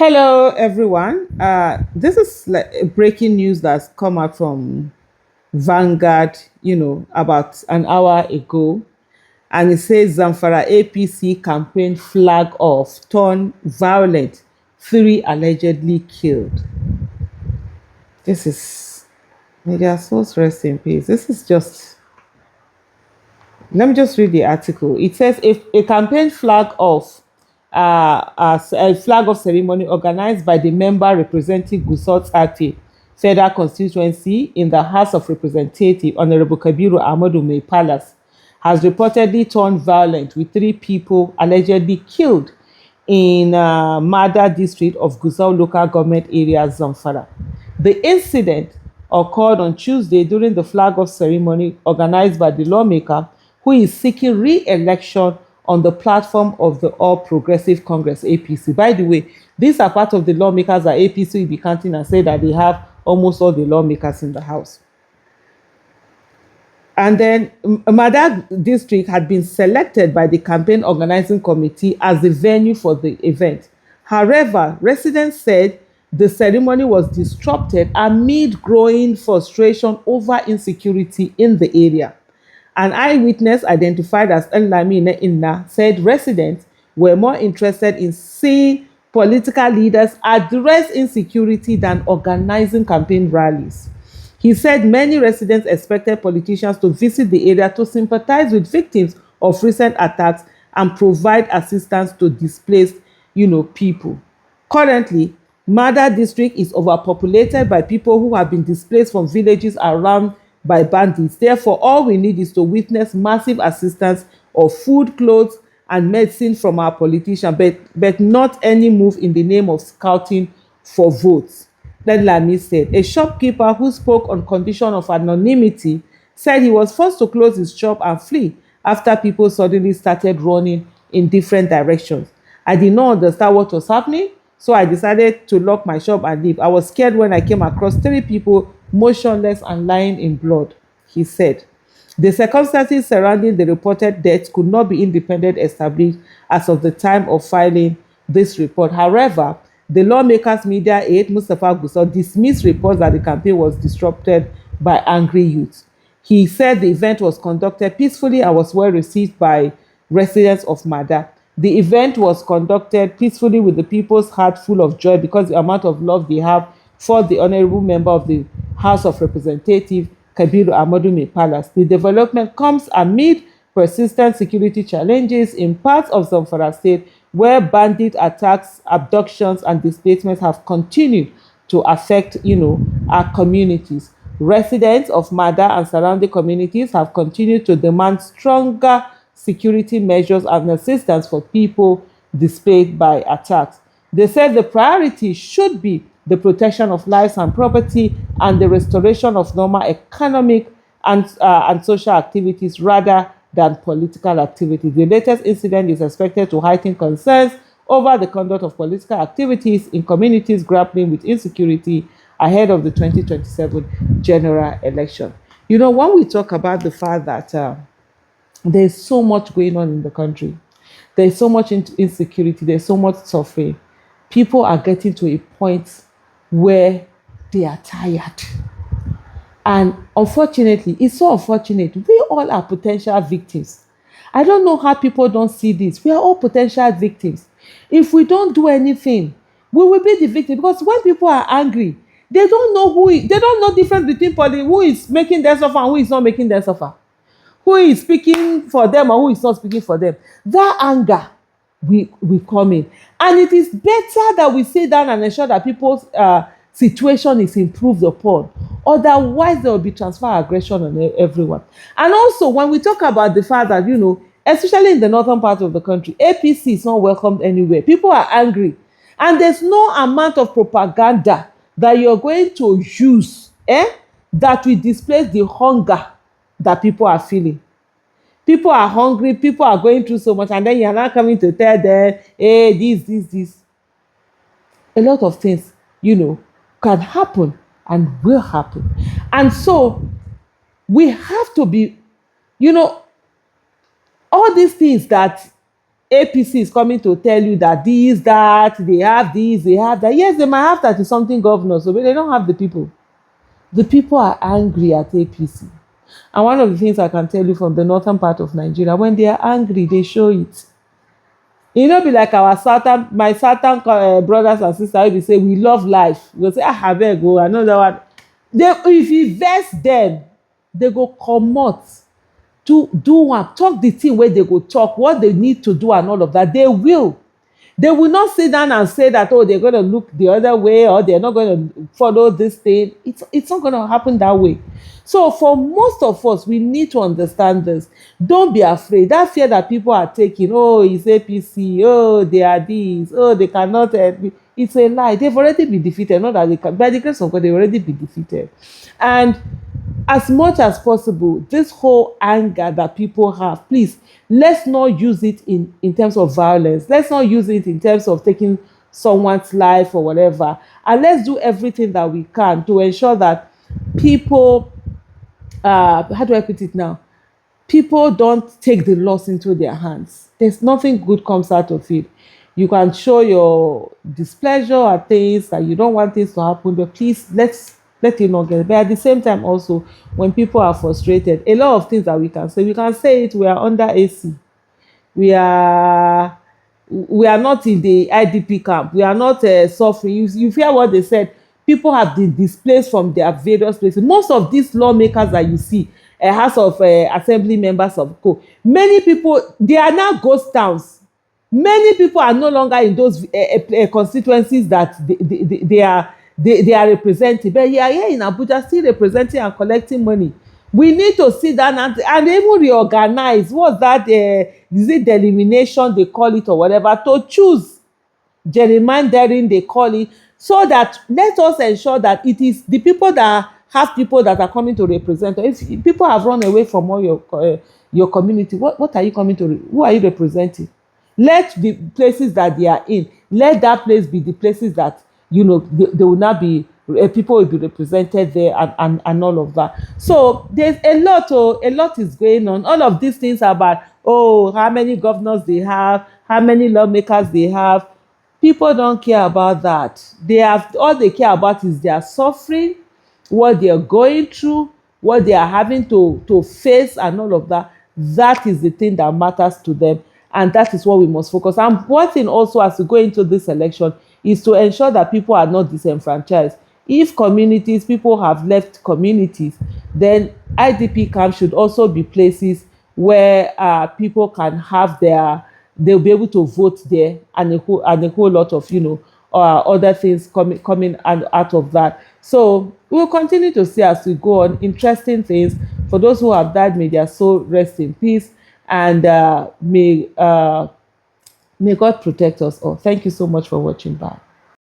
Hello, everyone. This is like breaking news that's come out from Vanguard, about an hour ago. And it says ZAMFARA APC campaign flag off, turn violent, three allegedly killed. This is, may their souls rest in peace. This is just, let me just read the article. It says if a campaign flag off, as a flag of ceremony organized by the member representing Gusau's Ati Federal Constituency in the House of Representatives, Honorable Kabiru Ahmadu Mai Palace, has reportedly turned violent with three people allegedly killed in Mada district of Gusau local government area, Zamfara. The incident occurred on Tuesday during the flag off ceremony organized by the lawmaker who is seeking re-election on the platform of the All Progressive Congress APC. By the way, these are part of the lawmakers that APC will be counting and say that they have almost all the lawmakers in the House. And then Mada district had been selected by the campaign organizing committee as the venue for the event. However, residents said the ceremony was disrupted amid growing frustration over insecurity in the area. An eyewitness identified as Nlamine Inna said residents were more interested in seeing political leaders address insecurity than organizing campaign rallies. He said many residents expected politicians to visit the area to sympathize with victims of recent attacks and provide assistance to displaced, people. Currently, Mada district is overpopulated by people who have been displaced from villages around by bandits. Therefore, all we need is to witness massive assistance of food, clothes, and medicine from our politicians, but not any move in the name of scouting for votes. Then Lami said, a shopkeeper who spoke on condition of anonymity said he was forced to close his shop and flee after people suddenly started running in different directions. I did not understand what was happening, so I decided to lock my shop and leave. I was scared when I came across three people motionless and lying in blood, he said. The circumstances surrounding the reported deaths could not be independently established as of the time of filing this report. However, the lawmaker's media aide, Mustapha Gusau, dismissed reports that the campaign was disrupted by angry youths. He said the event was conducted peacefully and was well received by residents of Mada. The event was conducted peacefully with the people's heart full of joy because the amount of love they have for the honorable member of the House of Representatives, Kabiru Ahmadu Mai Palace. The development comes amid persistent security challenges in parts of Zamfara state where bandit attacks, abductions, and displacements have continued to affect, our communities. Residents of Mada and surrounding communities have continued to demand stronger security measures and assistance for people displaced by attacks. They said the priority should be the protection of lives and property and the restoration of normal economic and social activities rather than political activities. The latest incident is expected to heighten concerns over the conduct of political activities in communities grappling with insecurity ahead of the 2027 general election. When we talk about the fact that there's so much going on in the country, there's so much insecurity, there's so much suffering, people are getting to a point where they are tired. And unfortunately, it's so unfortunate. We all are potential victims. I don't know how people don't see this. We are all potential victims. If we don't do anything, we will be the victim. Because when people are angry, they don't know they don't know difference between who is making them suffer and who is not making them suffer. Who is speaking for them and who is not speaking for them. That anger will come in. And it is better that we sit down and ensure that people's situation is improved upon. Otherwise, there will be transfer aggression on everyone. And also, when we talk about the fact that, especially in the northern part of the country, APC is not welcomed anywhere. People are angry. And there's no amount of propaganda that you're going to use that will displace the hunger that people are feeling. People are hungry, people are going through so much, and then you're not coming to tell them, hey, this. A lot of things, can happen and will happen. And so we have to be, all these things that APC is coming to tell you that this, that, they have this, they have that. Yes, they might have that to something governor, so but they don't have the people. The people are angry at APC. And one of the things I can tell you from the northern part of Nigeria, when they are angry, they show it. E no be like our southern, my southern brothers and sisters wey be say we love life. We go say, abeg o, another one. They, if you vex them, they go comot do am, talk the thing wey they go talk, what they need to do and all of that. They will not sit down and say that, oh, they're going to look the other way or they're not going to follow this thing. It's not going to happen that way. So for most of us, we need to understand this. Don't be afraid. That fear that people are taking, oh, it's APC, oh, they are this, oh, they cannot, it's a lie. They've already been defeated. Not that they can, by the grace of God, they've already been defeated. And as much as possible, this whole anger that people have, please, let's not use it in terms of violence. Let's not use it in terms of taking someone's life or whatever. And let's do everything that we can to ensure that people, how do I put it now? People don't take the laws into their hands. There's nothing good comes out of it. You can show your displeasure at things that you don't want things to happen, but please, let it not get. But at the same time also, when people are frustrated, a lot of things that we can say it, we are under AC. We are not in the IDP camp. We are not suffering. You hear what they said. People have been displaced from their various places. Most of these lawmakers that you see, House of Assembly members of co, many people, they are now ghost towns. Many people are no longer in those constituencies that they are representing, but you are here in Abuja still representing and collecting money. We need to sit down and even reorganize. What's that? Is it delimitation they call it or whatever? To choose gerrymandering they call it, so that let us ensure that it is the people that have people that are coming to represent. If people have run away from all your community, what are you coming to? Who are you representing? Let the places that they are in, let that place be the places that they will not be, people will be represented there and all of that. So there's a lot is going on. All of these things about, oh, how many governors they have, how many lawmakers they have. People don't care about that. All they care about is their suffering, what they are going through, what they are having to face and all of that. That is the thing that matters to them. And that is what we must focus on. And one thing also, as we go into this election, is to ensure that people are not disenfranchised. If people have left communities, then IDP camps should also be places where people can have they'll be able to vote there, and a whole lot of other things coming out of that. So we'll continue to see as we go on interesting things. For those who have died, may their soul rest in peace, and may God protect us all. Thank you so much for watching. Bye.